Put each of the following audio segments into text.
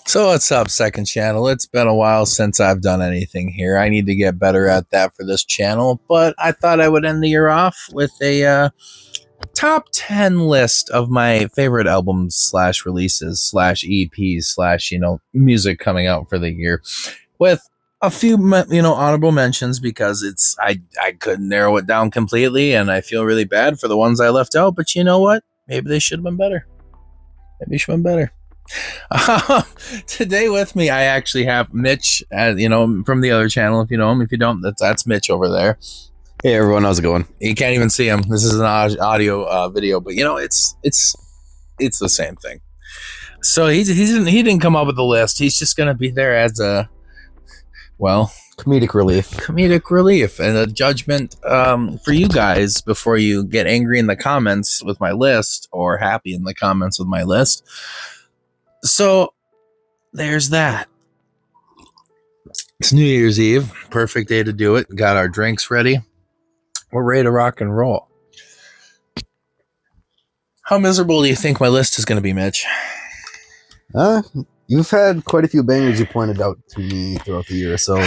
So what's up, second channel? It's been a while since I've done anything here. I need to get better at that for this channel, but I thought I would end the year off with a top 10 list of my favorite albums slash releases slash EPs slash, music coming out for the year with a few, honorable mentions because I couldn't narrow it down completely and I feel really bad for the ones I left out, but you know what? Maybe they should have been better. Maybe it should have been better. Today with me, I actually have Mitch, from the other channel. If you know him, if you don't, that's Mitch over there. Hey everyone, how's it going? You can't even see him. This is an audio video, but it's the same thing. So he didn't come up with the list. He's just gonna be there as Comedic relief and a judgment for you guys before you get angry in the comments with my list or happy in the comments with my list. So there's that. It's New Year's Eve. Perfect day to do it. Got our drinks ready. We're ready to rock and roll. How miserable do you think my list is going to be, Mitch? You've had quite a few bangers you pointed out to me throughout the year, so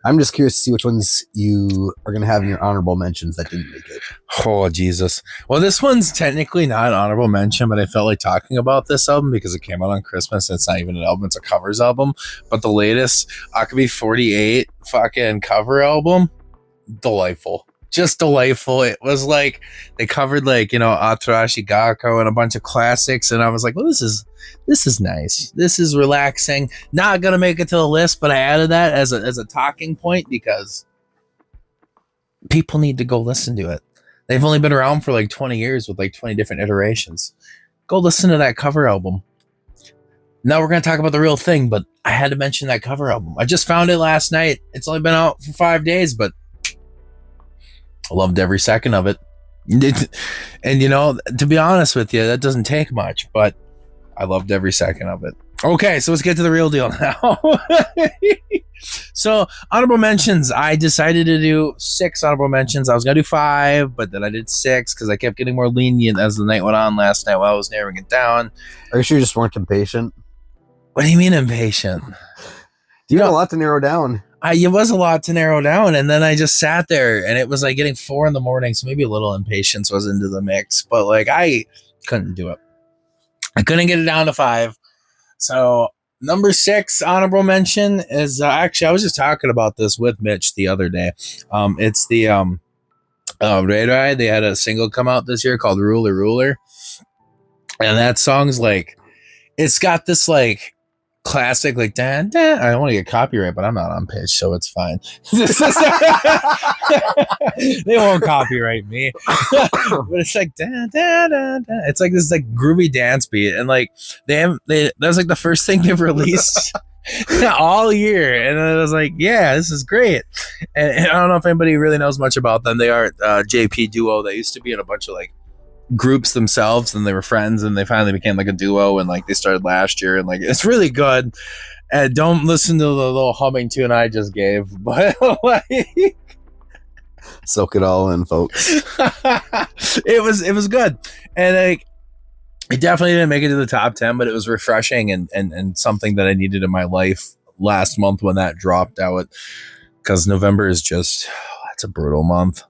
I'm just curious to see which ones you are going to have in your honorable mentions that didn't make it. Oh, Jesus. Well, this one's technically not an honorable mention, but I felt like talking about this album because it came out on Christmas. It's not even an album, it's a covers album. But the latest Akabe 48 fucking cover album, delightful. Just delightful. It was like they covered Atarashi Gakko and a bunch of classics, and I was like, well, this is nice. This is relaxing. Not gonna make it to the list, but I added that as a talking point because people need to go listen to it. They've only been around for like 20 years with like 20 different iterations. Go listen to that cover album. Now we're gonna talk about the real thing, but I had to mention that cover album. I just found it last night. It's only been out for 5 days, but I loved every second of it. And to be honest with you, that doesn't take much, but I loved every second of it. Okay, so let's get to the real deal now. So, honorable mentions. I decided to do 6 honorable mentions. I was going to do 5, but then I did 6 because I kept getting more lenient as the night went on last night while I was narrowing it down. Are you sure you just weren't impatient? What do you mean impatient? You had a lot to narrow down. It was a lot to narrow down, and then I just sat there, and it was like getting 4 in the morning, so maybe a little impatience was into the mix, but I couldn't do it. I couldn't get it down to 5. So number 6 honorable mention is actually I was just talking about this with Mitch the other day. It's the Ray Rai. They had a single come out this year called Ruler Ruler, and that song's it's got this classic dan, dan. I don't want to get copyright, but I'm not on pitch, so it's fine. They won't copyright me. But it's dan, dan, dan, dan. It's like this groovy dance beat, and that's the first thing they've released all year, and I was like, yeah, this is great. And I don't know if anybody really knows much about them. They are a JP duo. They used to be in a bunch of groups themselves, and they were friends, and they finally became a duo, and they started last year, and it's really good. And don't listen to the little humming tune I just gave, but soak it all in, folks. it was good, and it definitely didn't make it to the top 10, but it was refreshing and something that I needed in my life last month when that dropped out, because November is it's a brutal month.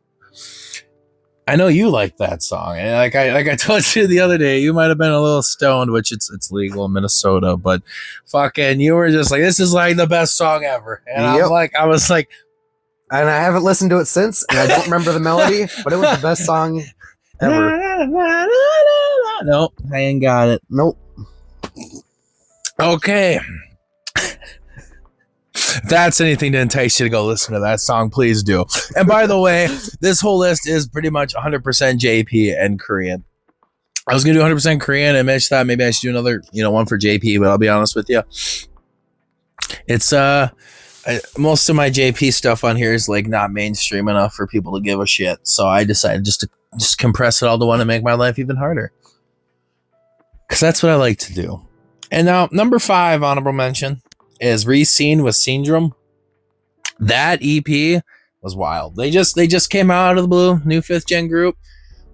I know you like that song, and like I told you the other day, you might have been a little stoned, which it's legal in Minnesota, but fucking, you were just like, this is the best song ever, and yep. I was like, and I haven't listened to it since, and I don't remember the melody, but it was the best song ever. Nope, I ain't got it. Nope. Okay. If that's anything to entice you to go listen to that song, please do. And by the way, this whole list is pretty much 100% JP and Korean. I was going to do 100% Korean, and Mitch thought maybe I should do another, one for JP, but I'll be honest with you. It's, most of my JP stuff on here is not mainstream enough for people to give a shit. So I decided just to compress it all to one and make my life even harder. Because that's what I like to do. And now, number 5 honorable mention is Re-Seen with Syndrome. That EP was wild. They just came out of the blue, new 5th gen group.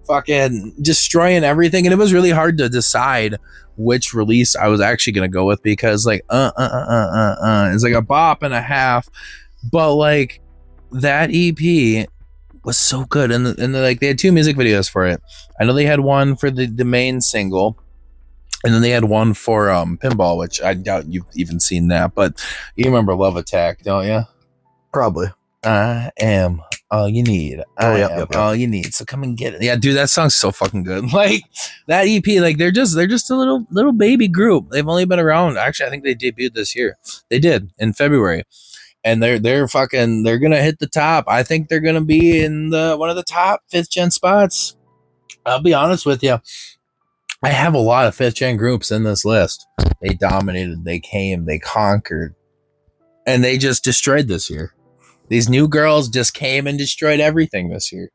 fucking destroying everything, and it was really hard to decide which release I was actually gonna go with because like it's like a bop and a half, but like that EP was so good, and like they had 2 music videos for it. I know they had one for the main single, and then they had one for Pinball, which I doubt you've even seen that, but you remember Love Attack, don't you? Probably. I am all you need. Yep. All you need. So come and get it. Yeah, dude, that song's so fucking good. Like that EP, like they're just a little baby group. They've only been around. Actually, I think they debuted this year. They did in February, and they're gonna hit the top. I think they're gonna be in one of the top 5th gen spots. I'll be honest with you. I have a lot of 5th gen groups in this list. They dominated. They came. They conquered, and they just destroyed this year. These new girls just came and destroyed everything this year.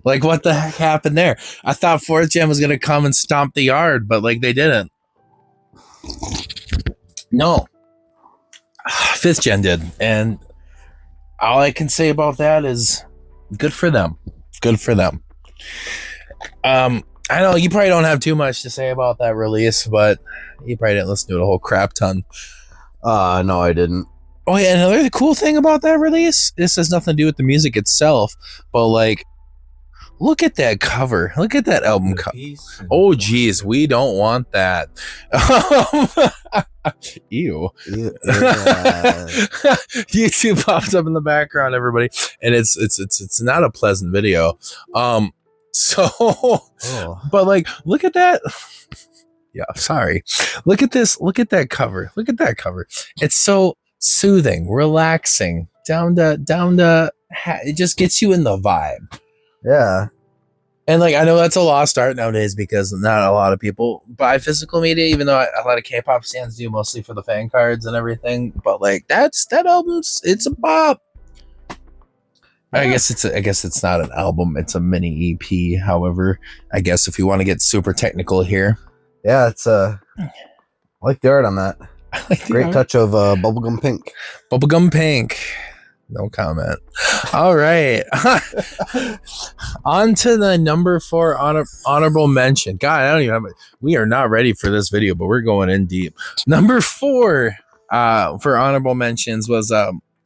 Like, what the heck happened there? I thought 4th gen was going to come and stomp the yard, but, like, they didn't. No. 5th gen did. And all I can say about that is good for them. Good for them. I know you probably don't have too much to say about that release, but you probably didn't listen to it a whole crap ton. No, I didn't. Oh yeah, another cool thing about that release, this has nothing to do with the music itself, but like, look at that cover. Look at that album cover. Oh geez, we don't want that. Ew. YouTube pops up in the background, everybody, and it's not a pleasant video. But like, look at that. Yeah, sorry. Look at this. Look at that cover. Look at that cover. It's so soothing, relaxing, down to it just gets you in the vibe. Yeah. And like, I know that's a lost art nowadays because not a lot of people buy physical media, even though a lot of K-pop stands do, mostly for the fan cards and everything. But like, that album's, it's a bop. I guess it's not an album, it's a mini EP. However, I guess if you want to get super technical here. Yeah, it's I like the art on that. Great touch of bubblegum pink. Bubblegum pink. No comment. All right. On to the number 4 honorable mention. God, I don't even have it. We are not ready for this video, but we're going in deep. Number 4 for honorable mentions was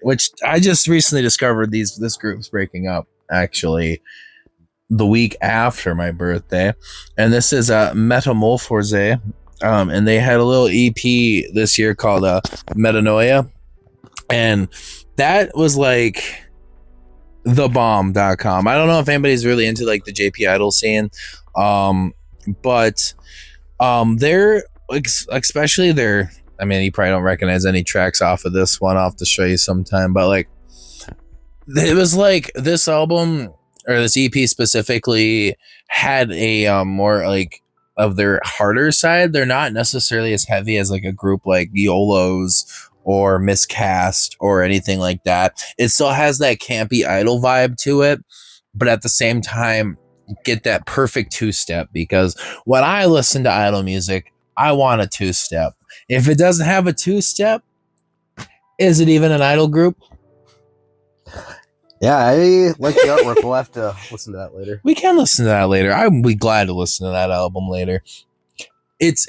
which I just recently discovered this group's breaking up actually the week after my birthday. And this is Metamorphose. And they had a little EP this year called Metanoia. And that was like thebomb.com. I don't know if anybody's really into like the JP Idol scene. But they're especially their, I mean, you probably don't recognize any tracks off of this one. I'll have to show you sometime, but like it was like this album or this EP specifically had a more like of their harder side. They're not necessarily as heavy as like a group like YOLO's or Miscast or anything like that. It still has that campy Idol vibe to it, but at the same time get that perfect 2-step, because when I listen to Idol music, I want a 2-step. If it doesn't have a 2-step, is it even an Idol group? Yeah, I like the artwork. We'll have to listen to that later. We can listen to that later. I'd be glad to listen to that album later. It's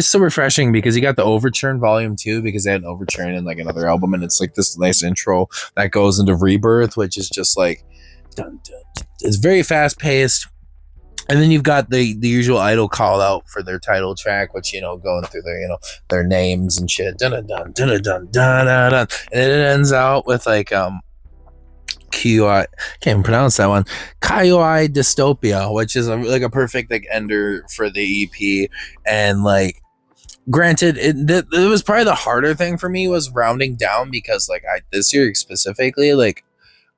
so refreshing because you got the Overture in Volume 2, because they had an Overture in like another album, and it's like this nice intro that goes into Rebirth, which is just like dun, dun, dun. It's very fast paced. And then you've got the usual Idol call out for their title track, which, going through their, their names and shit. Dun, dun, dun, dun, dun, dun, dun, dun. And it ends out with like QI, can't even pronounce that one. Kaioi Dystopia, which is like a perfect like ender for the EP. And like, granted, it was probably the harder thing for me was rounding down, because like this year specifically, like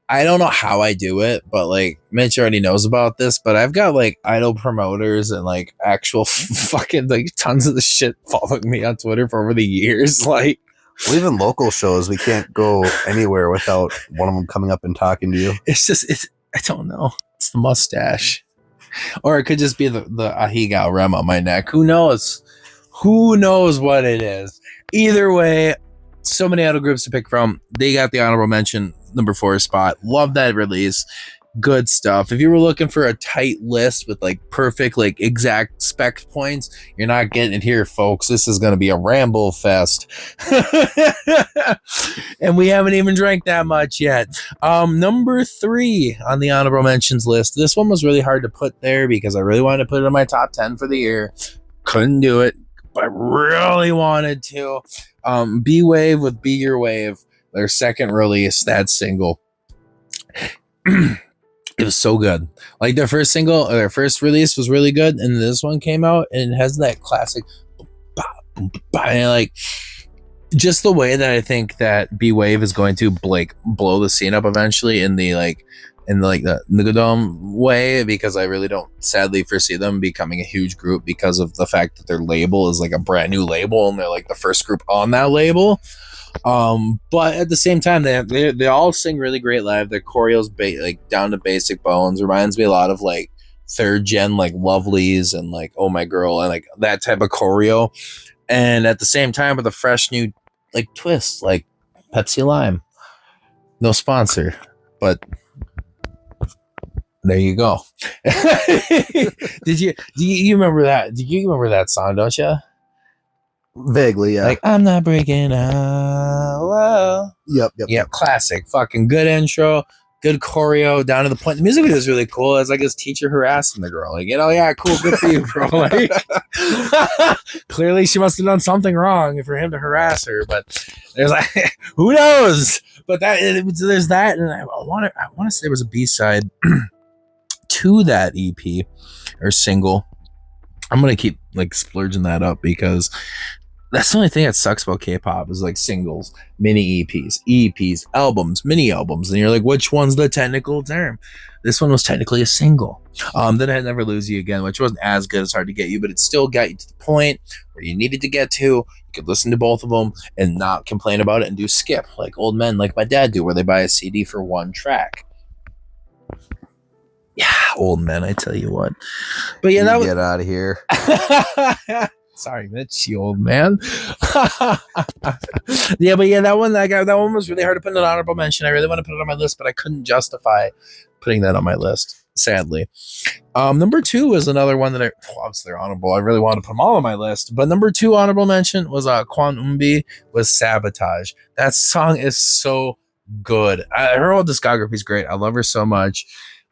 I don't know how I do it, but like Mitch already knows about this, but I've got like Idol promoters and like actual fucking like tons of the shit following me on Twitter for over the years. Like, well, even local shows, we can't go anywhere without one of them coming up and talking to you. I don't know. It's the mustache. Or it could just be the Ahiga Rem on my neck. Who knows? Who knows what it is? Either way, so many Idol groups to pick from. They got the honorable mention number 4 spot. Love that release. Good stuff. If you were looking for a tight list with like perfect, like exact spec points, you're not getting it here, folks. This is going to be a ramble fest. And we haven't even drank that much yet. Number 3 on the honorable mentions list. This one was really hard to put there because I really wanted to put it in my top 10 for the year. Couldn't do it, but I really wanted to. B-Wave with Be Your Wave, their second release, that single. It was so good. Like their first single, their first release was really good, and this one came out and it has that classic, and like just the way that I think that B Wave is going to like blow the scene up eventually in the Nugadome way, because I really don't sadly foresee them becoming a huge group because of the fact that their label is like a brand new label and they're like the first group on that label. But at the same time, they all sing really great live. Their choreo's like down to basic bones. Reminds me a lot of like third gen like Lovelies and like Oh My Girl and like that type of choreo. And at the same time with a fresh new like twist, like Pepsi Lime. No sponsor, but there you go. Do you remember that? Do you remember that song, don't you? Vaguely, yeah. Like, I'm not breaking out. Whoa. Yep. Classic. Fucking good intro. Good choreo. Down to the point. The music video is really cool. It's like his teacher harassing the girl. Like, yeah, cool. Good for you, bro. Like, clearly she must have done something wrong for him to harass her. But there's like, who knows? But there's that. And I want to say there was a B-side to that EP or single. I'm going to keep like splurging that up because that's the only thing that sucks about K-pop is like singles, mini EPs, albums, mini albums. And you're like, which one's the technical term? This one was technically a single. Then I had Never Lose You Again, which wasn't as good as Hard to Get You, but it still got you to the point where you needed to get to. You could listen to both of them and not complain about it and do skip like old men like my dad do, where they buy a CD for one track. Yeah, old men, I tell you what. But yeah, that was... Get out of here. Sorry, Mitch, you old man. Yeah, but yeah, that one was really hard to put in an honorable mention. I really want to put it on my list, but I couldn't justify putting that on my list, sadly. Number 2 was another one that obviously they're honorable. I really wanted to put them all on my list, but number 2 honorable mention was Kwon Eunbi with Sabotage. That song is so good. Her whole discography is great. I love her so much.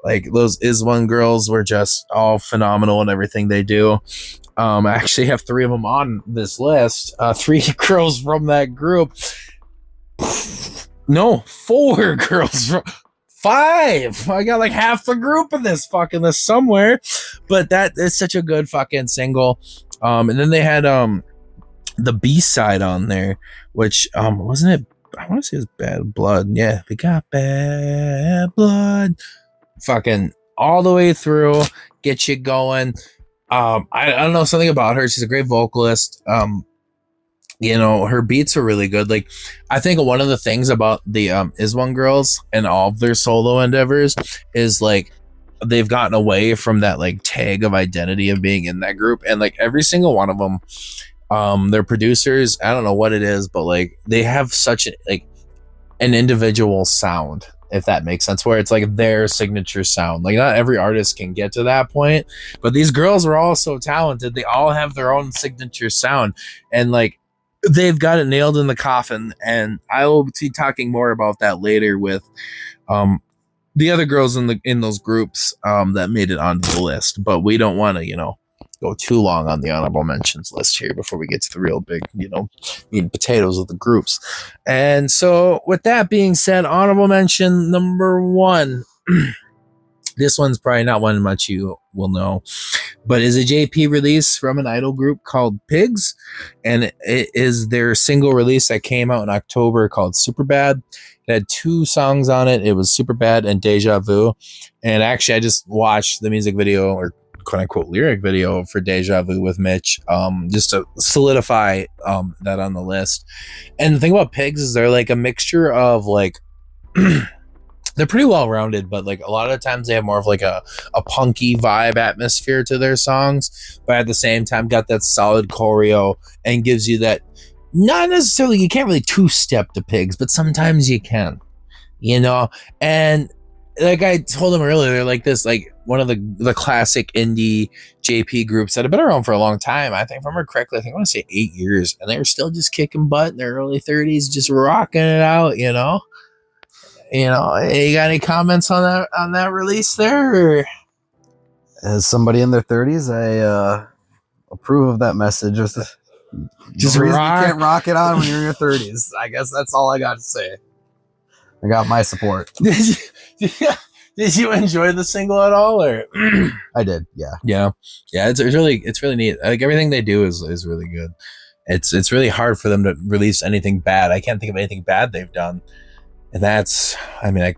Like those IZ*ONE girls were just all phenomenal in everything they do. I actually have 3 of them on this list. 3 girls from that group. No, 4 girls from 5. I got like half the group in this fucking list somewhere. But that is such a good fucking single. And then they had the B-side on there, which wasn't it? I want to say it was Bad Blood. Yeah, we got Bad Blood. Fucking all the way through, get you going. I don't know, something about her. She's a great vocalist. Her beats are really good. Like, I think one of the things about the IZ*ONE girls and all of their solo endeavors is like they've gotten away from that like tag of identity of being in that group, and like every single one of them, their producers, I don't know what it is, but like they have such an individual sound, if that makes sense, where it's like their signature sound. Like not every artist can get to that point, but these girls are all so talented. They all have their own signature sound, and like they've got it nailed in the coffin. And I will be talking more about that later with the other girls in those groups that made it onto the list. But we don't want to go too long on the honorable mentions list here before we get to the real big, meat and potatoes of the groups. And so with that being said, honorable mention number 1. This one's probably not one much you will know, but is a JP release from an idol group called Pigs. And it is their single release that came out in October called Superbad. It had 2 songs on it. It was Superbad and Deja Vu. And actually I just watched the music video, or quote unquote lyric video, for Deja Vu with Mitch, just to solidify that on the list. And the thing about Pigs is they're like a mixture of like they're pretty well rounded, but like a lot of the times they have more of like a punky vibe atmosphere to their songs, but at the same time got that solid choreo and gives you that, not necessarily, you can't really 2-step to Pigs, but sometimes you can, and like I told him earlier, they're like this, like one of the classic indie JP groups that have been around for a long time. I think, if I remember correctly, I want to say 8 years, and they're still just kicking butt in their early 30s, just rocking it out. You got any comments on that release there? Or? As somebody in their 30s, I approve of that message. Just rock. You can't rock it on when you're in your 30s. I guess that's all I got to say. I got my support. Did you enjoy the single at all, or? I did, yeah. It's really neat. Like everything they do is really good. It's really hard for them to release anything bad. I can't think of anything bad they've done, and that's, I mean,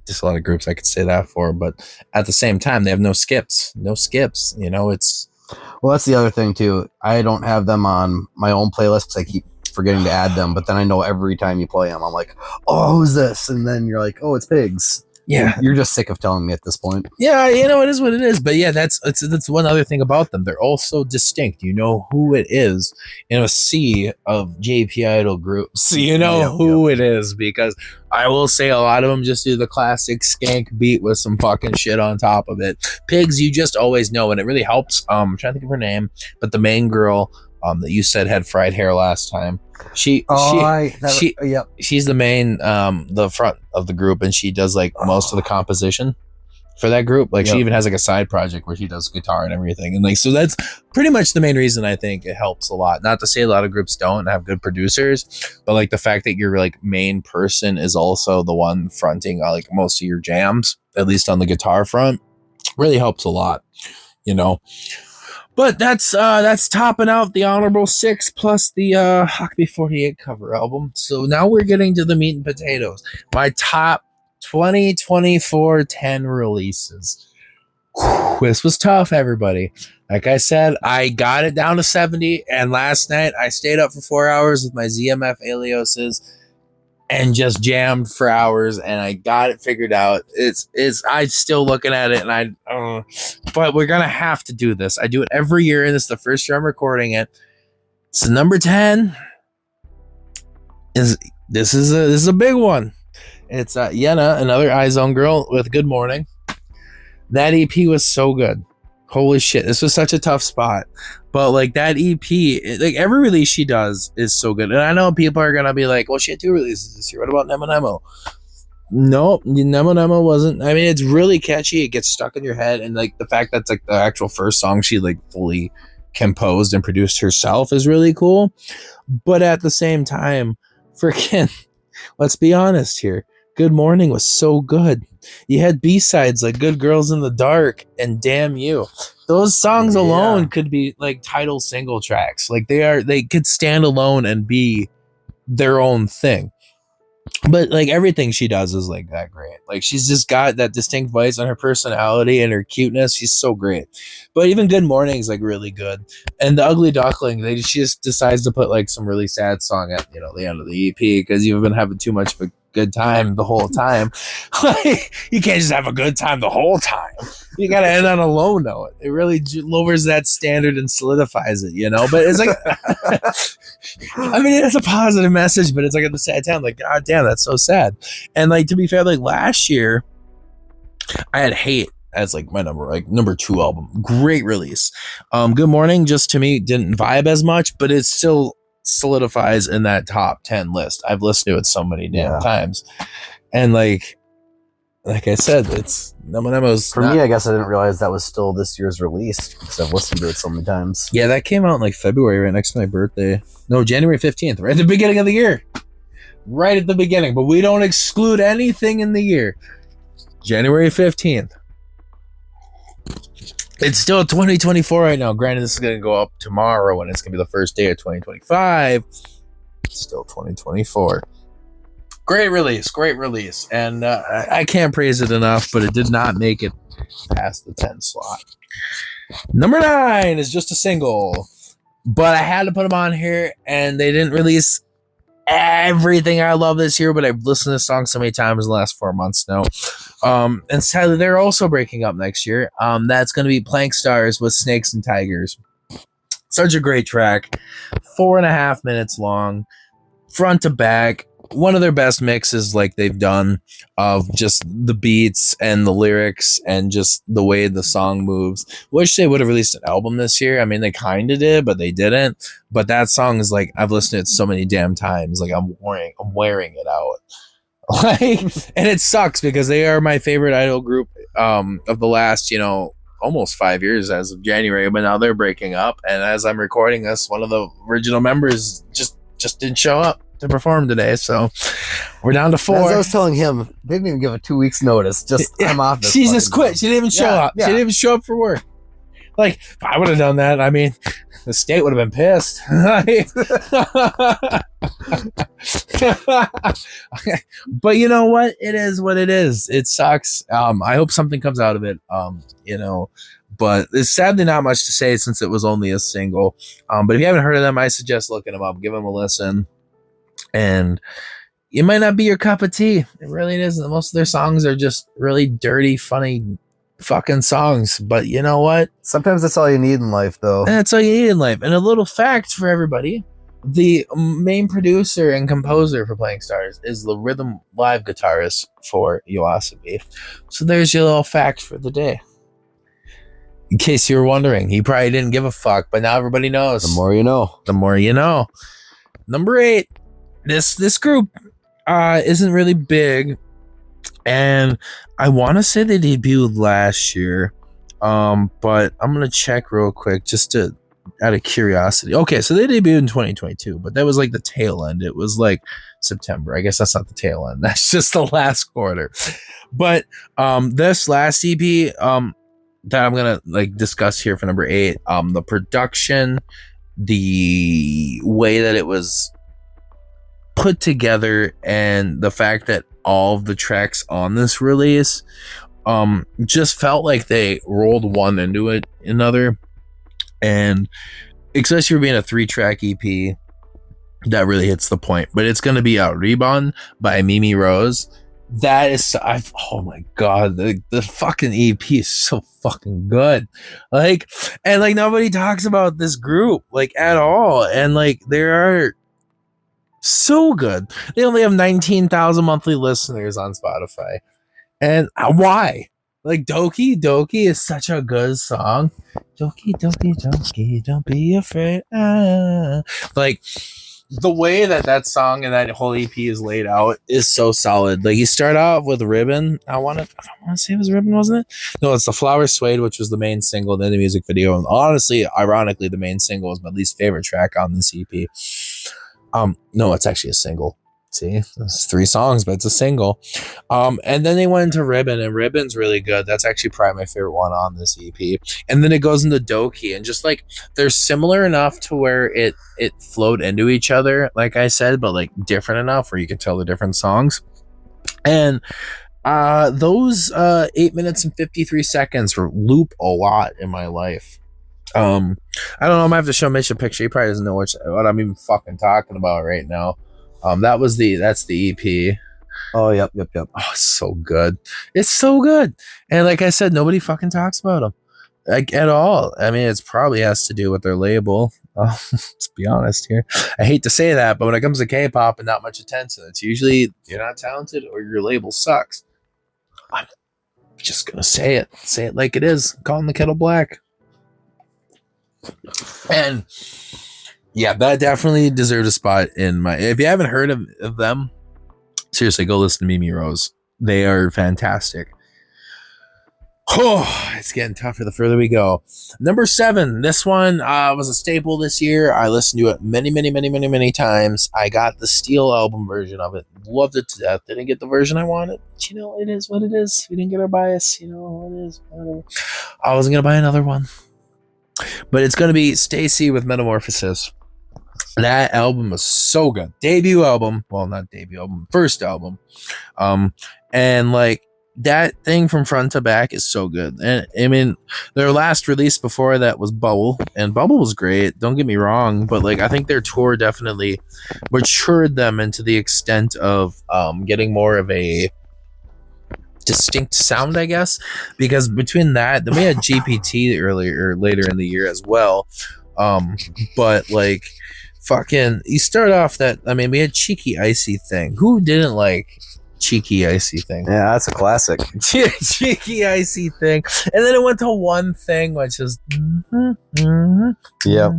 just a lot of groups I could say that for, but at the same time, they have no skips. It's. Well, that's the other thing too. I don't have them on my own playlist because I keep forgetting to add them. But then I know every time you play them, I'm like, "Oh, who's this?" And then you're like, "Oh, it's Pigs." Yeah, you're just sick of telling me at this point. Yeah, it is what it is. But yeah, that's one other thing about them. They're all so distinct. You know who it is in a sea of JP Idol groups. You know who it is, because I will say a lot of them just do the classic skank beat with some fucking shit on top of it. Pigs, you just always know, and it really helps. I'm trying to think of her name, but the main girl that you said had fried hair last time. She's the main the front of the group, and she does like most of the composition for that group. Like she even has like a side project where she does guitar and everything, and like, so that's pretty much the main reason I think it helps a lot. Not to say a lot of groups don't have good producers, but like the fact that your like main person is also the one fronting like most of your jams, at least on the guitar front, really helps a lot. But that's topping out the honorable 6 plus the Hockey 48 cover album. So now we're getting to the meat and potatoes. My top 2024 10 releases. Whew, this was tough, everybody. Like I said, I got it down to 70, and last night I stayed up for 4 hours with my ZMF aliases and just jammed for hours, and I got it figured out. I'm still looking at it, and but we're gonna have to do this. I do it every year, and this is the first year I'm recording it. So number 10 is a big one. It's Yena, another iZone girl with Good Morning. That EP was so good. Holy shit, this was such a tough spot. But like that EP, like every release she does is so good. And I know people are gonna be like, well, she had 2 releases this year. What about Nemo Nemo? Nope, Nemo Nemo wasn't. I mean, it's really catchy. It gets stuck in your head. And like the fact that's like the actual first song she like fully composed and produced herself is really cool. But at the same time, freaking, let's be honest here. Good Morning was so good. You had B-sides like Good Girls in the Dark and Damn You. Those songs alone could be like title single tracks. Like they could stand alone and be their own thing. But like everything she does is like that great. Like she's just got that distinct voice, and her personality and her cuteness. She's so great. But even Good Morning is like really good. And The Ugly Duckling, she just decides to put like some really sad song at the end of the EP because you've been having too much of a good time the whole time. Like you can't just have a good time the whole time. You gotta end on a low note. It really lowers that standard and solidifies it, But it's like, I mean, it's a positive message, but it's like at the same time, like, God damn, that's so sad. And like, to be fair, like last year, I had Hate as like my number 2 album. Great release. Good Morning just to me didn't vibe as much, but it still solidifies in that top 10 list. I've listened to it so many damn times, and like I said, it's Nemo's. For me, I guess I didn't realize that was still this year's release because I've listened to it so many times. Yeah, that came out in like February, right next to my birthday. No, January 15th, right at the beginning of the year. Right at the beginning, but we don't exclude anything in the year. January 15th. It's still 2024 right now. Granted, this is going to go up tomorrow, and it's going to be the first day of 2025. It's still 2024. Great release. And I can't praise it enough, but it did not make it past the 10 slot. Number 9 is just a single, but I had to put them on here, and they didn't release everything I love this year, but I've listened to this song so many times in the last 4 months now. And sadly, they're also breaking up next year. That's going to be planckstars with Snakes and Tigers. Such a great track. 4.5 minutes long, front to back. one of their best mixes like they've done of just the beats and the lyrics and just the way the song moves. Wish they would have released an album this year. I mean, they kind of did, but they didn't. But that song is like, I've listened to it so many damn times. Like I'm wearing it out. Like, and it sucks because they are my favorite idol group of the last, almost 5 years as of January, but now they're breaking up. And as I'm recording this, one of the original members just didn't show up to perform today, so we're down to 4. As I was telling him, they didn't even give a 2 weeks notice. Just I'm off this. She just quit. She didn't even show up. Yeah. She didn't even show up for work. Like, if I would have done that, I mean, the state would have been pissed. But you know what? It is what it is. It sucks. I hope something comes out of it. But there's sadly not much to say since it was only a single. But if you haven't heard of them, I suggest looking them up. Give them a listen. And it might not be your cup of tea. It really isn't. Most of their songs are just really dirty, funny fucking songs. But you know what? Sometimes that's all you need in life, though. That's all you need in life. And a little fact for everybody. The main producer and composer for planckstars is the rhythm live guitarist for aespa. So there's your little fact for the day. In case you were wondering, he probably didn't give a fuck, but now everybody knows. The more you know. The more you know. Number 8. This group isn't really big, and I want to say they debuted last year, but I'm gonna check real quick just out of curiosity. Okay, so they debuted in 2022, but that was like the tail end. It was like September. I guess that's not the tail end. That's just the last quarter. But this last EP that I'm gonna like discuss here for number 8, the production, the way that it was put together, and the fact that all of the tracks on this release just felt like they rolled one into another. And especially for being a 3-track EP, that really hits the point. But it's going to be out. Reborn by Mimi Rose. That is, oh my god, the fucking EP is so fucking good. Like, and like nobody talks about this group like at all. And like there are so good. They only have 19,000 monthly listeners on Spotify. And why? Like Doki Doki is such a good song. Doki Doki Doki, don't be afraid. Like the way that song and that whole EP is laid out is so solid. Like you start out with Ribbon. I want to say it was Ribbon, wasn't it? No, it's the Flower Suede, which was the main single, then the music video. And honestly, ironically, the main single is my least favorite track on this EP. No, it's actually a single. See, it's 3 songs, but it's a single. And then they went into Ribbon, and Ribbon's really good. That's actually probably my favorite one on this EP. And then it goes into Doki, and just like they're similar enough to where it flowed into each other, like I said, but like different enough where you can tell the different songs. And those 8 minutes and 53 seconds loop a lot in my life. I don't know. I might have to show Mitch a picture. He probably doesn't know what I'm even fucking talking about right now. That's the EP. Oh, yep. Oh, it's so good. It's so good. And like I said, nobody fucking talks about them like at all. I mean, it's probably has to do with their label. Let's be honest here. I hate to say that, but when it comes to K-pop and not much attention, it's usually you're not talented or your label sucks. I'm just gonna say it like it is. Calling the kettle black. And yeah, that definitely deserves a spot in my. If you haven't heard of them, seriously, go listen to Mimi Rose. They are fantastic. Oh, it's getting tougher the further we go. Number 7. This one was a staple this year. I listened to it many times. I got the Steel album version of it. Loved it to death. Didn't get the version I wanted. But, it is what it is. We didn't get our bias. It is whatever. I wasn't going to buy another one. But it's going to be Stacy with Metamorphosis. That album was so good. Debut album. Well, not debut album. First album. And like that thing from front to back is so good. And I mean, their last release before that was Bubble. And Bubble was great. Don't get me wrong. But like, I think their tour definitely matured them into the extent of getting more of a distinct sound, I guess, because between that, then we had GPT later in the year as well. But like fucking, you start off that, I mean, we had Cheeky Icy Thing. Who didn't like Cheeky Icy Thing? Yeah, that's a classic. Cheeky Icy Thing. And then it went to One Thing, which is Yep.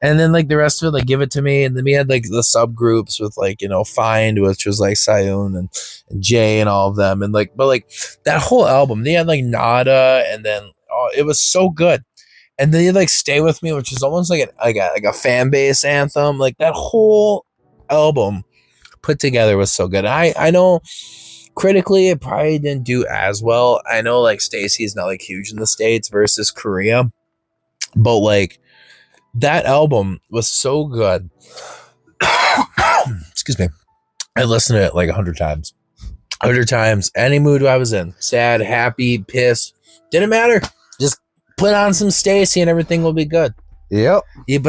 and then like the rest of it, like Give It To Me. And then we had like the subgroups with like, you know, Find, which was like Sayun and Jay and all of them. And like, but like that whole album, they had like Nada, and then it was so good. And then you like Stay With Me, which is almost like a fan base anthem. Like that whole album put together was so good. I know critically it probably didn't do as well. I know like Stacy's not like huge in the States versus Korea, but like that album was so good. Excuse me. I listened to it like 100 times. 100 times. Any mood I was in. Sad, happy, pissed. Didn't matter. Just put on some Stacy and everything will be good. Yep. You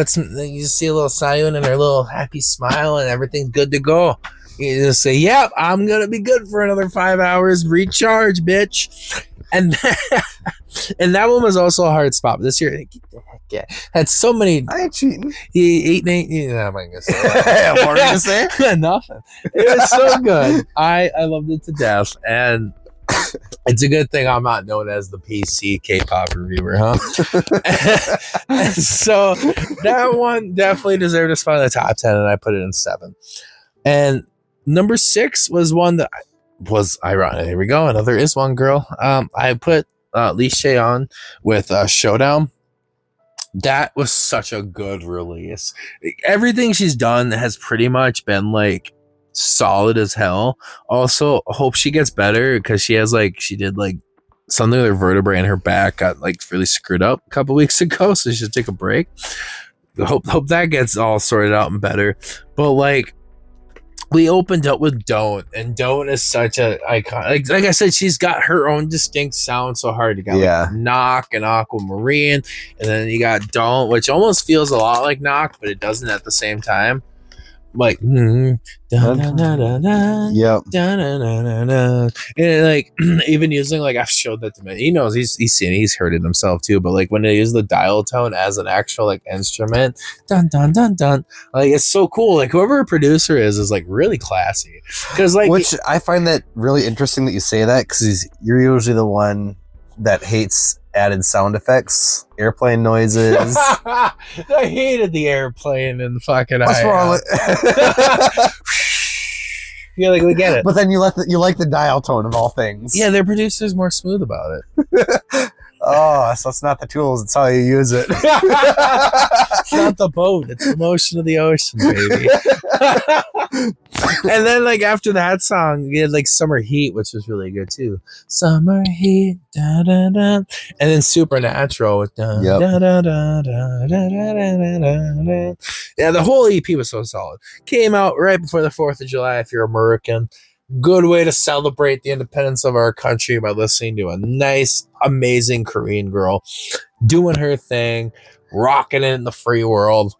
see a little Sayun and her little happy smile and everything's good to go. You just say, yep, I'm going to be good for another 5 hours. Recharge, bitch. And that one was also a hard spot. This year, yeah, had so many. I ain't cheating. He ate, yeah, I'm gonna say. What are you gonna say? Nothing. It was so good. I loved it to death, and it's a good thing I'm not known as the PC K-pop reviewer, huh? And so that one definitely deserved a spot in the top 10, and I put it in 7. And number 6 was one that was ironic. Here we go. Another is one girl. I put Lee Chaeyeon with Showdown. That was such a good release. Everything she's done has pretty much been like solid as hell. Also, hope she gets better because she did like something with her vertebrae in her back got like really screwed up a couple weeks ago, so she should take a break. Hope that gets all sorted out and better. But like, we opened up with Don't, and Don't is such a icon. Like I said, she's got her own distinct sound. So hard. You got like Knock and Aquamarine, and then you got Don't, which almost feels a lot like Knock, but it doesn't at the same time. Like, yep. And like even using like I've showed that to me. He knows he's seen it, he's heard it himself too. But like when they use the dial tone as an actual like instrument, dun dun dun dun, like it's so cool. Like whoever a producer is like really classy. Because like, which I find that really interesting that you say that, because you're usually the one that hates added sound effects, airplane noises. I hated the airplane and fucking. What's wrong with? Yeah, like we get it. But then you like the dial tone of all things. Yeah, their producer's more smooth about it. Oh, so it's not the tools; it's how you use it. It's not the boat; it's the motion of the ocean, baby. And then, like after that song, we had like "Summer Heat," which was really good too. Summer Heat, da da da, and then "Supernatural" with da da da da da da da da. Yeah, the whole EP was so solid. Came out right before the 4th of July. If you're American. Good way to celebrate the independence of our country by listening to a nice, amazing Korean girl doing her thing, rocking it in the free world.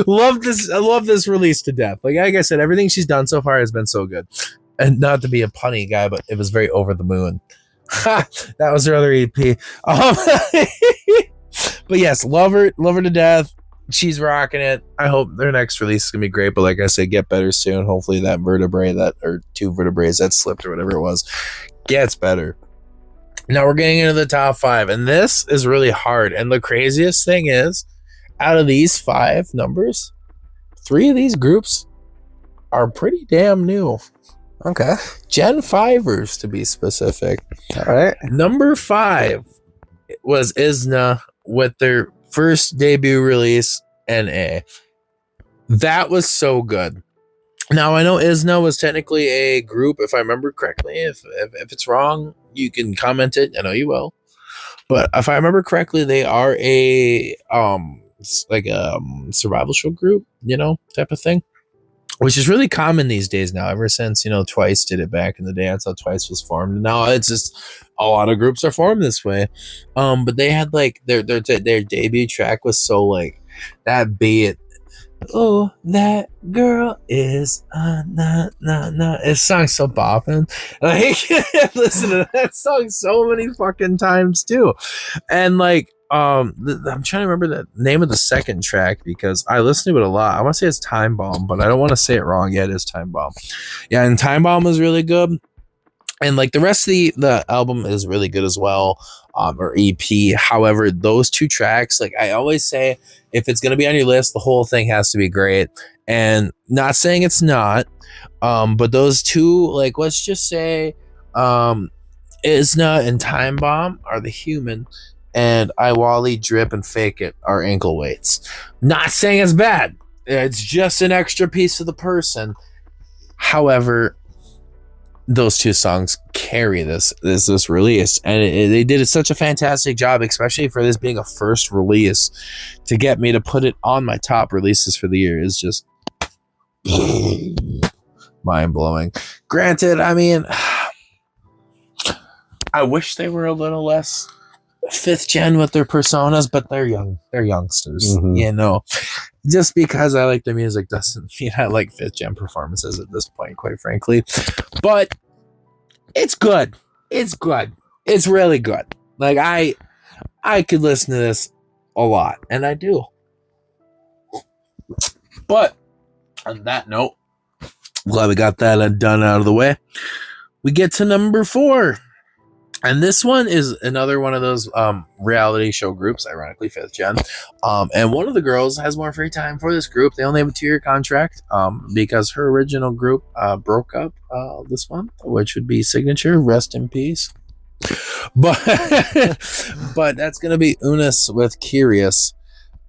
Love this. I love this release to death. Like I said, everything she's done so far has been so good. And not to be a punny guy, but it was very over the moon. That was her other EP. But yes, love her to death. She's rocking it. I hope their next release is gonna be great. But like I said, get better soon. Hopefully that vertebrae or 2 vertebrae that slipped or whatever it was gets better. Now we're getting into the top 5, and this is really hard. And the craziest thing is, out of these 5 numbers, 3 of these groups are pretty damn new. Okay, Gen 5ers to be specific. All right, number 5 was ISNA with their first debut release, NA. That was so good. Now I know ISNA was technically a group, if I remember correctly. If it's wrong, you can comment it. I know you will. But if I remember correctly, they are a survival show group, type of thing. Which is really common these days now, ever since, Twice did it back in the day. That's how Twice was formed. And now it's just a lot of groups are formed this way. But they had like their debut track was so like that beat. Oh, that girl is nah. This song's so bopping. Like listen to that song so many fucking times too. And like I'm trying to remember the name of the second track because I listened to it a lot. I want to say it's Time Bomb, but I don't want to say it wrong. Yeah, it is Time Bomb. Yeah, and Time Bomb was really good. And like the rest of the album is really good as well, or EP. However, those two tracks, like I always say, if it's gonna be on your list, the whole thing has to be great. And not saying it's not, but those two, like let's just say, Isna and Time Bomb are the human, and I Wally Drip and Fake It are ankle weights. Not saying it's bad. It's just an extra piece of the person. However, those two songs carry this release, and they did such a fantastic job, especially for this being a first release, to get me to put it on my top releases for the year is just mind-blowing. Granted, I mean, I wish they were a little less fifth gen with their personas, but they're youngsters, you know. Just because I like their music doesn't mean I like fifth gen performances at this point, quite frankly. But it's good. It's good. It's really good. Like I could listen to this a lot, and I do. But on that note, glad we got that done out of the way. We get to number 4. And this one is another one of those reality show groups, ironically, fifth gen. And one of the girls has more free time for this group. They only have a 2-year contract because her original group broke up this month, which would be Signature. Rest in peace. But but that's going to be Eunice with Curious.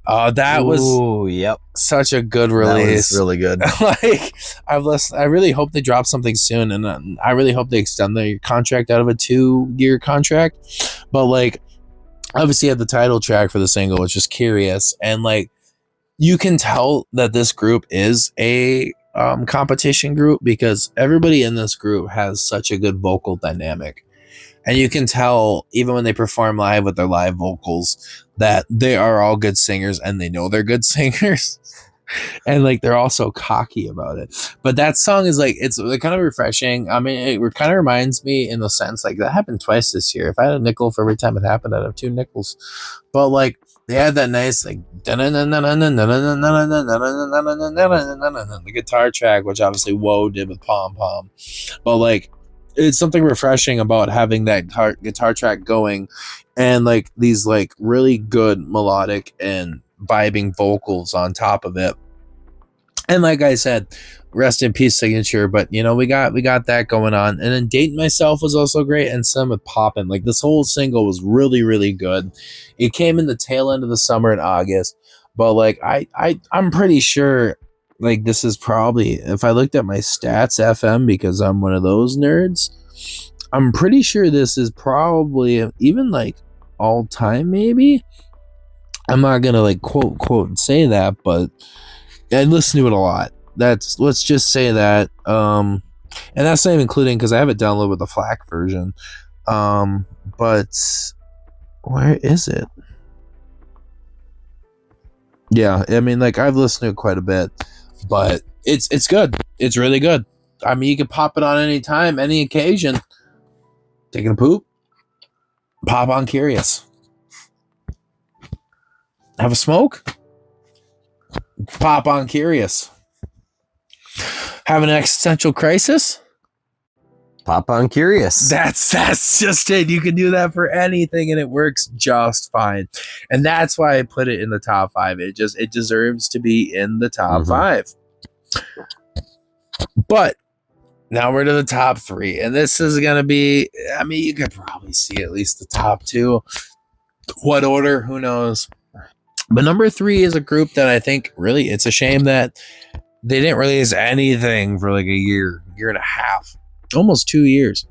That was yep, such a good release. That was really good. Like I've listened. I really hope they drop something soon, and I really hope they extend their contract out of a 2-year contract. But like, obviously, had the title track for the single, which is Curious, and like you can tell that this group is a competition group because everybody in this group has such a good vocal dynamic. And you can tell, even when they perform live with their live vocals, that they are all good singers and they know they're good singers. And like they're also cocky about it. But that song is like, it's kind of refreshing. I mean, it kind of reminds me in the sense like that happened twice this year. If I had a nickel for every time it happened, I'd have 2 nickels. But like they had that nice like the guitar track, which obviously Woe did with Pom Pom. But like, it's something refreshing about having that guitar track going and like these like really good melodic and vibing vocals on top of it. And like I said, rest in peace Signature, but you know, we got that going on. And then Dating Myself was also great, and some with Poppin'. Like this whole single was really, really good. It came in the tail end of the summer in August, but like I'm pretty sure like this is probably, if I looked at my stats FM, because I'm one of those nerds, I'm pretty sure this is probably even like all time maybe. I'm not gonna like quote say that, but I listen to it a lot. Let's just say that. And that's not even including because I have it downloaded with the FLAC version. But where is it? Yeah, I mean, like I've listened to it quite a bit. But it's good. It's really good. I mean, you can pop it on any time, any occasion. Taking a poop, pop on Curious. Have a smoke, pop on Curious. Have an existential crisis, pop on Curious. That's just it. You can do that for anything and it works just fine. And that's why I put it in the top 5. It deserves to be in the top 5. But now we're to the top 3. And this is going to be, I mean, you could probably see at least the top 2. What order? Who knows? But number 3 is a group that I think really, it's a shame that they didn't release anything for like a year and a half. Almost 2 years.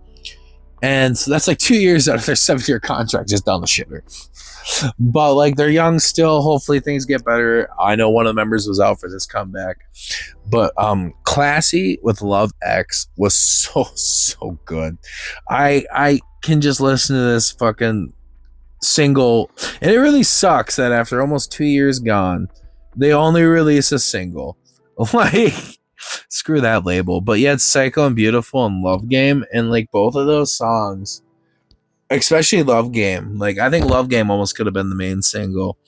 And so that's like 2 years out of their 7-year contract just down the shitter. But like they're young still. Hopefully things get better. I know one of the members was out for this comeback. But Classy with Love X was so good. I can just listen to this fucking single. And it really sucks that after almost 2 years gone, they only release a single. Like, screw that label. But yeah, it's Psycho and Beautiful and Love Game, and like both of those songs especially Love Game. Like, I think Love Game almost could have been the main single.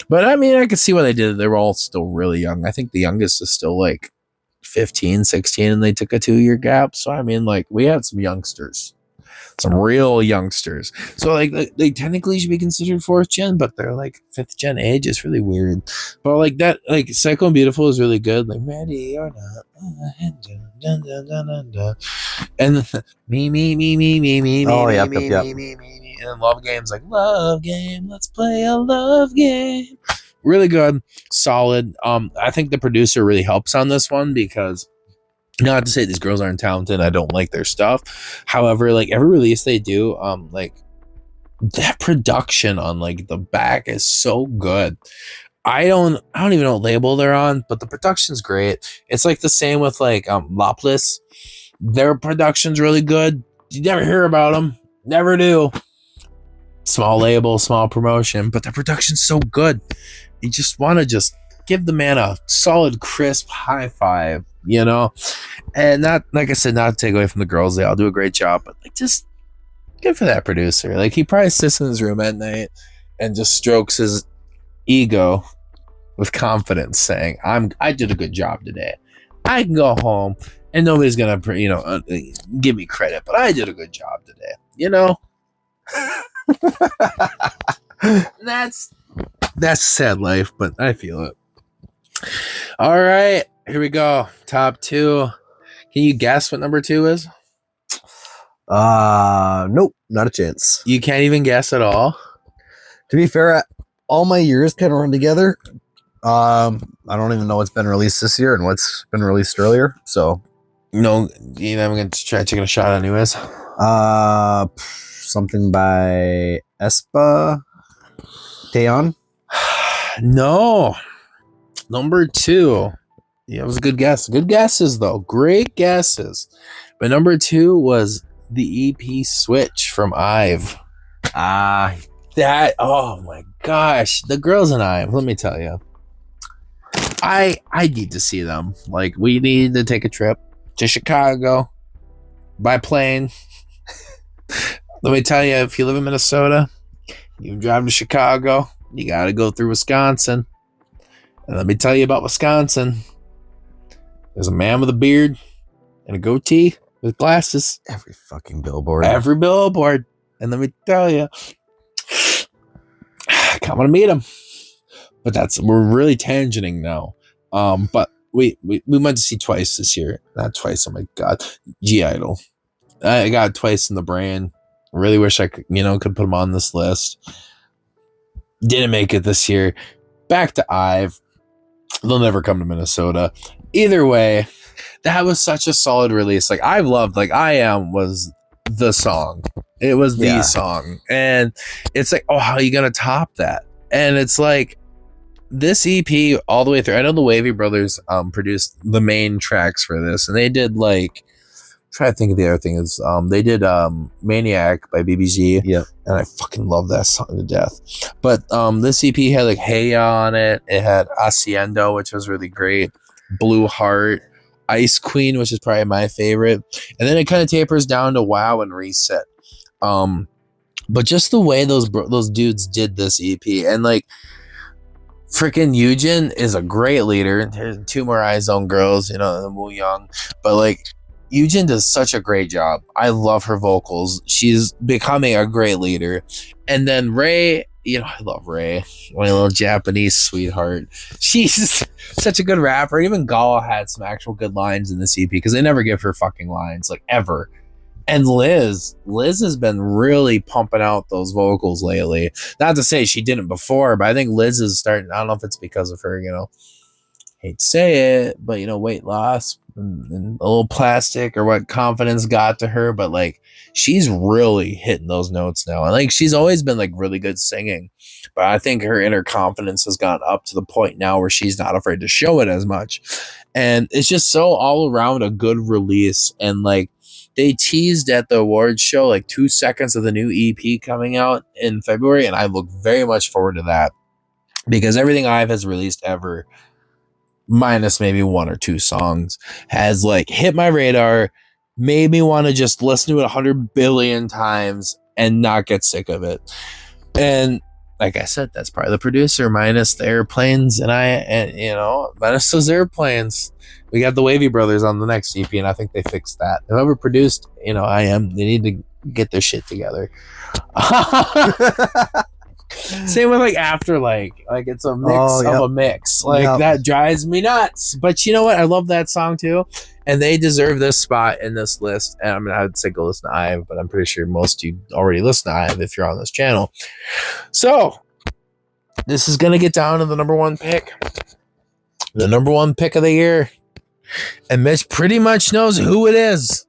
But I mean, I could see why they did it. They were all still really young. I think the youngest is still like 15, 16, and they took a 2-year gap. So, I mean, like, we had some youngsters, some real youngsters. So, like, they technically should be considered 4th gen, but they're like 5th gen age. It's really weird. But, like, that, like, Psycho and Beautiful is really good. Like, ready or not. And me. Oh, me, yep, me, yep, yep. me. And Love Game's like, love game. Let's play a love game. Really good. Solid. I think the producer really helps on this one because, not to say these girls aren't talented, I don't like their stuff. However, like every release they do, like that production on like the back is so good. I don't even know what label they're on, but the production's great. It's like the same with like Lopless. Their production's really good. You never hear about them. Never do. Small label, small promotion, but the production's so good. You just want to just give the man a solid, crisp high five, you know? And not, like I said, not to take away from the girls. They all do a great job, but like just good for that producer. Like he probably sits in his room at night and just strokes his ego with confidence saying, I did a good job today. I can go home and nobody's going to, give me credit, but I did a good job today, you know? That's sad life, but I feel it. All right, here we go. Top 2. Can you guess what number 2 is? Nope, not a chance. You can't even guess at all. To be fair, all my years kind of run together. I don't even know what's been released this year and what's been released earlier. So, I'm going to try taking a shot anyways. Something by aespa. Taeyeon. No. Number 2. Yeah, it was a good guess. Good guesses, though. Great guesses. But number 2 was the EP Switch from IVE. Oh my gosh. The girls in IVE, let me tell you. I need to see them. Like, we need to take a trip to Chicago by plane. Let me tell you, if you live in Minnesota, you drive to Chicago, you got to go through Wisconsin. And let me tell you about Wisconsin. There's a man with a beard and a goatee with glasses. Every fucking billboard. Every billboard. And let me tell you, I kind of want to meet him. But we're really tangenting now. But we went to see Twice this year. Not Twice, oh my God. G-Idol. I got Twice in the brain. Really wish I could put them on this list. Didn't make it this year. Back to IVE. They'll never come to Minnesota. Either way, that was such a solid release. Like, I've loved, like, I Am was the song. It was the song. And it's like, oh, how are you going to top that? And it's like, this EP all the way through. I know the Wavy Brothers produced the main tracks for this. And they did, like, try to think of the other thing is they did Maniac by BBG. Yeah. And I fucking love that song to death. But this EP had like Hey on it. It had Haciendo, which was really great. Blue Heart, Ice Queen, which is probably my favorite. And then it kind of tapers down to Wow and Reset. But just the way those dudes did this EP, and like freaking Yujin is a great leader. There's 2 more iZone girls, the Woo Young. But like Yujin does such a great job. I love her vocals. She's becoming a great leader. And then Ray, I love Ray, my little Japanese sweetheart. She's such a good rapper. Even Gala had some actual good lines in this EP because they never give her fucking lines, like, ever. And Liz has been really pumping out those vocals lately. Not to say she didn't before, but I think Liz is starting. I don't know if it's because of her, hate to say it, but weight loss and a little plastic or what confidence got to her, but like she's really hitting those notes now. And like she's always been like really good singing, but I think her inner confidence has gone up to the point now where she's not afraid to show it as much. And it's just so all around a good release. And like they teased at the awards show like 2 seconds of the new EP coming out in February, and I look very much forward to that because everything IVE has released ever, minus maybe 1 or 2 songs, has like hit my radar, made me want to just listen to it 100 billion times and not get sick of it. And like I said, that's probably the producer minus the airplanes and minus those airplanes. We got the Wavy Brothers on the next EP, and I think they fixed that. Whoever produced, they need to get their shit together. Same with like After like it's a mix of a mix. That drives me nuts. But you know what? I love that song too, and they deserve this spot in this list. And I mean, I would say go listen to IVE, but I'm pretty sure most of you already listen to IVE if you're on this channel. So this is gonna get down to the number one pick of the year, and Mitch pretty much knows who it is.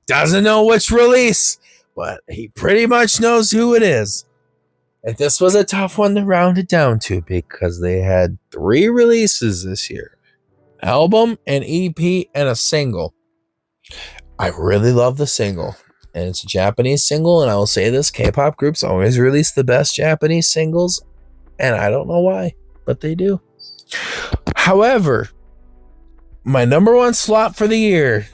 Doesn't know which release, but he pretty much knows who it is. And this was a tough one to round it down to because they had 3 releases this year. Album, an EP, and a single. I really love the single. And it's a Japanese single, and I will say this, K-pop groups always release the best Japanese singles, and I don't know why, but they do. However, my number one slot for the year...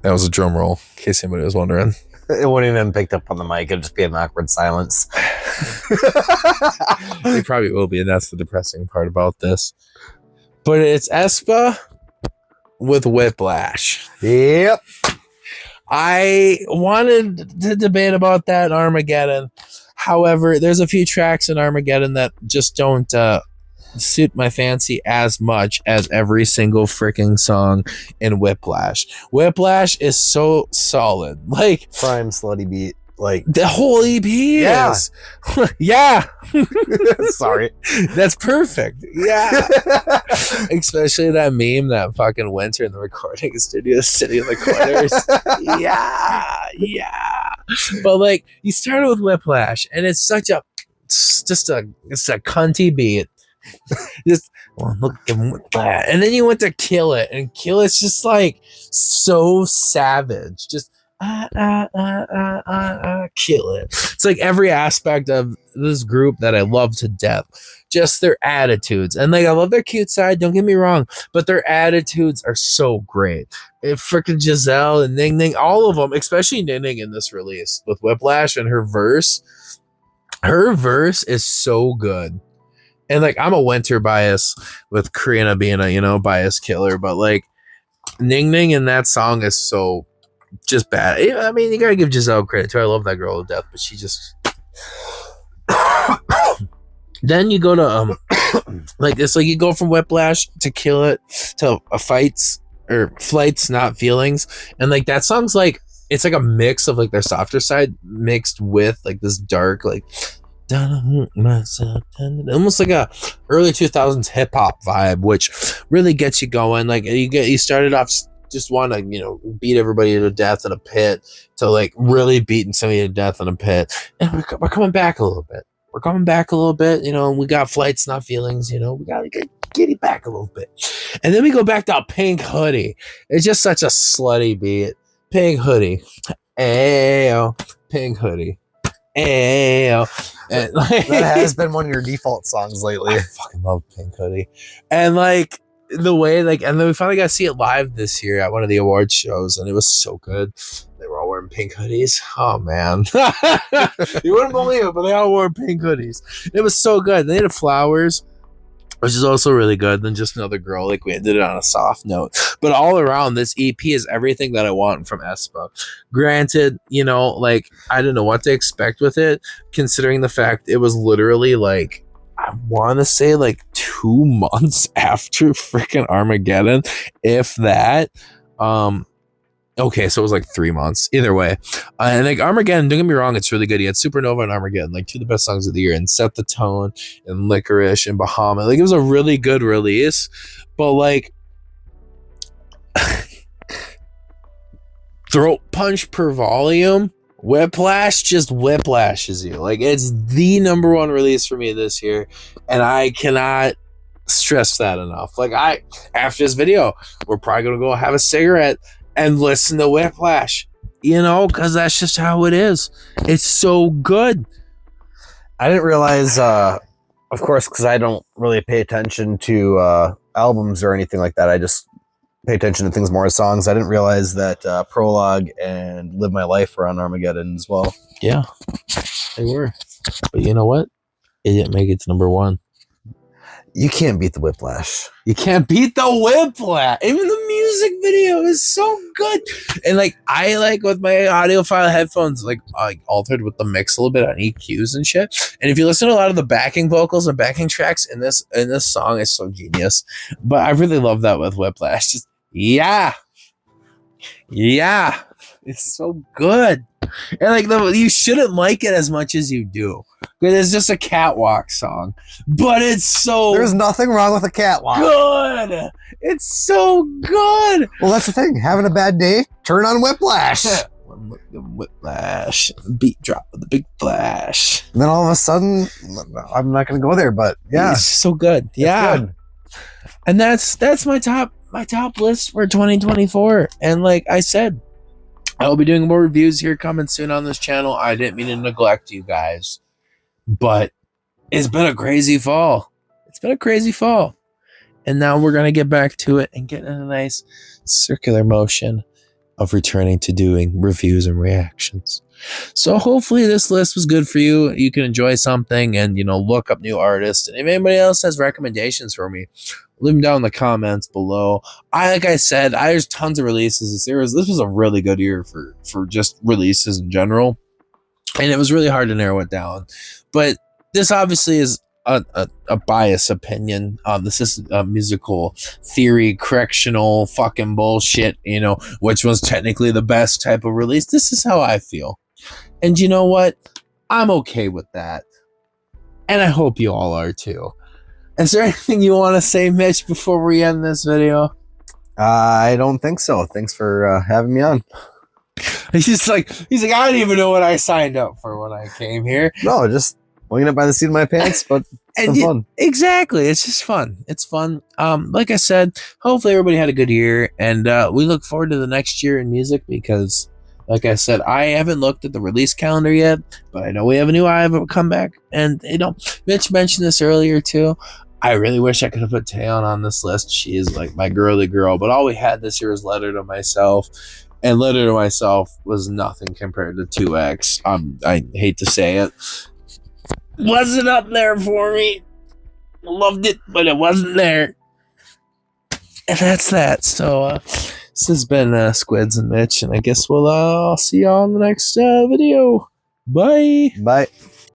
That was a drum roll, in case anybody was wondering. It wouldn't even picked up on the mic. It'd just be an awkward silence. It probably will be, and that's the depressing part about this. But it's aespa with Whiplash. Yep. I wanted to debate about that in Armageddon. However, there's a few tracks in Armageddon that just don't suit my fancy as much as every single freaking song in Whiplash. Whiplash is so solid. Like prime slutty beat. Like the whole EP is. Yeah. Sorry. That's perfect. Yeah. Especially that meme that fucking Winter in the recording studio sitting in the corners. Yeah. But like you started with Whiplash and it's such a it's a cunty beat. Just look at that, and then you went to Kill It, and Kill It's just like so savage. Just Kill It. It's like every aspect of this group that I love to death. Just their attitudes, and like I love their cute side. Don't get me wrong, but their attitudes are so great. Freaking Giselle and Ning Ning, all of them, especially Ning Ning in this release with Whiplash and her verse. Her verse is so good. And like I'm a Winter bias with Karina being a bias killer, but like Ning Ning in that song is so just bad. I mean, you gotta give Giselle credit too. I love that girl to death, but she just then you go to like this, like you go from Whiplash to Kill It to Flights, Not Feelings, and like that song's like it's like a mix of like their softer side mixed with like this dark like almost like a early 2000s hip-hop vibe, which really gets you going. Like you started off just want to beat everybody to death in a pit to like really beating somebody to death in a pit, and we're coming back a little bit. We got Flights Not Feelings. We gotta get it back a little bit, and then we go back to Pink Hoodie. It's just such a slutty beat. Pink Hoodie, ayo, Pink Hoodie. And like, that has been one of your default songs lately. I fucking love Pink Hoodie. And like the way and then we finally got to see it live this year at one of the awards shows, and it was so good. They were all wearing pink hoodies. Oh man. You wouldn't believe it, but they all wore pink hoodies. It was so good. They had flowers, which is also really good than Just Another Girl. Like we ended it on a soft note, but all around this EP is everything that I want from aespa. Granted, like I didn't know what to expect with it, considering the fact it was literally like I want to say like 2 months after freaking Armageddon, if that. Okay, so it was like 3 months. Either way. And like Armageddon, don't get me wrong, it's really good. He had Supernova and Armageddon, like 2 of the best songs of the year, and Set the Tone and Licorice and Bahama. Like it was a really good release. But like throat punch per volume, Whiplash just whiplashes you. Like it's the number one release for me this year, and I cannot stress that enough. Like after this video, we're probably gonna go have a cigarette and listen to Whiplash, because that's just how it is. It's so good. I didn't realize, of course, because I don't really pay attention to albums or anything like that. I just pay attention to things more as songs. I didn't realize that Prologue and Live My Life were on Armageddon as well. Yeah, they were. But you know what? It didn't make it to number 1. You can't beat the Whiplash. You can't beat the Whiplash. Even the music video is so good. And like I like with my audiophile headphones, like altered with the mix a little bit on EQs and shit. And if you listen to a lot of the backing vocals and backing tracks in this song, it's so genius. But I really love that with Whiplash. Just yeah. It's so good. And like you shouldn't like it as much as you do. Because it's just a catwalk song. But it's so There's nothing wrong with a catwalk. good. It's so good. Well, that's the thing. Having a bad day, turn on Whiplash. One look at Whiplash. Beat drop with the big flash. And then all of a sudden, I'm not going to go there, but yeah. It's so good. Yeah. Good. And that's my top list for 2024. And like I said, I will be doing more reviews here coming soon on this channel. I didn't mean to neglect you guys, but it's been a crazy fall. And now we're going to get back to it and get in a nice circular motion of returning to doing reviews and reactions. So hopefully this list was good for you. You can enjoy something and, look up new artists. And if anybody else has recommendations for me, leave them down in the comments below. Like I said, there's tons of releases this year. This was a really good year for just releases in general. And it was really hard to narrow it down. But this obviously is a biased opinion. This is a musical theory, correctional fucking bullshit, which was technically the best type of release. This is how I feel. And you know what? I'm okay with that. And I hope you all are too. Is there anything you want to say, Mitch, before we end this video? I don't think so. Thanks for having me on. He's like, I don't even know what I signed up for when I came here. No, just winging it by the seat of my pants, but it's fun. Exactly. It's just fun. It's fun. Like I said, hopefully everybody had a good year, and we look forward to the next year in music because, like I said, I haven't looked at the release calendar yet, but I know we have a new album comeback, and Mitch mentioned this earlier too. I really wish I could have put Taeyeon on this list. She is like my girly girl, but all we had this year was Letter to Myself, and Letter to Myself was nothing compared to 2X. I hate to say it. Wasn't up there for me. Loved it, but it wasn't there. And that's that. So this has been Squids and Mitch, and I guess we'll see y'all in the next video. Bye. Bye.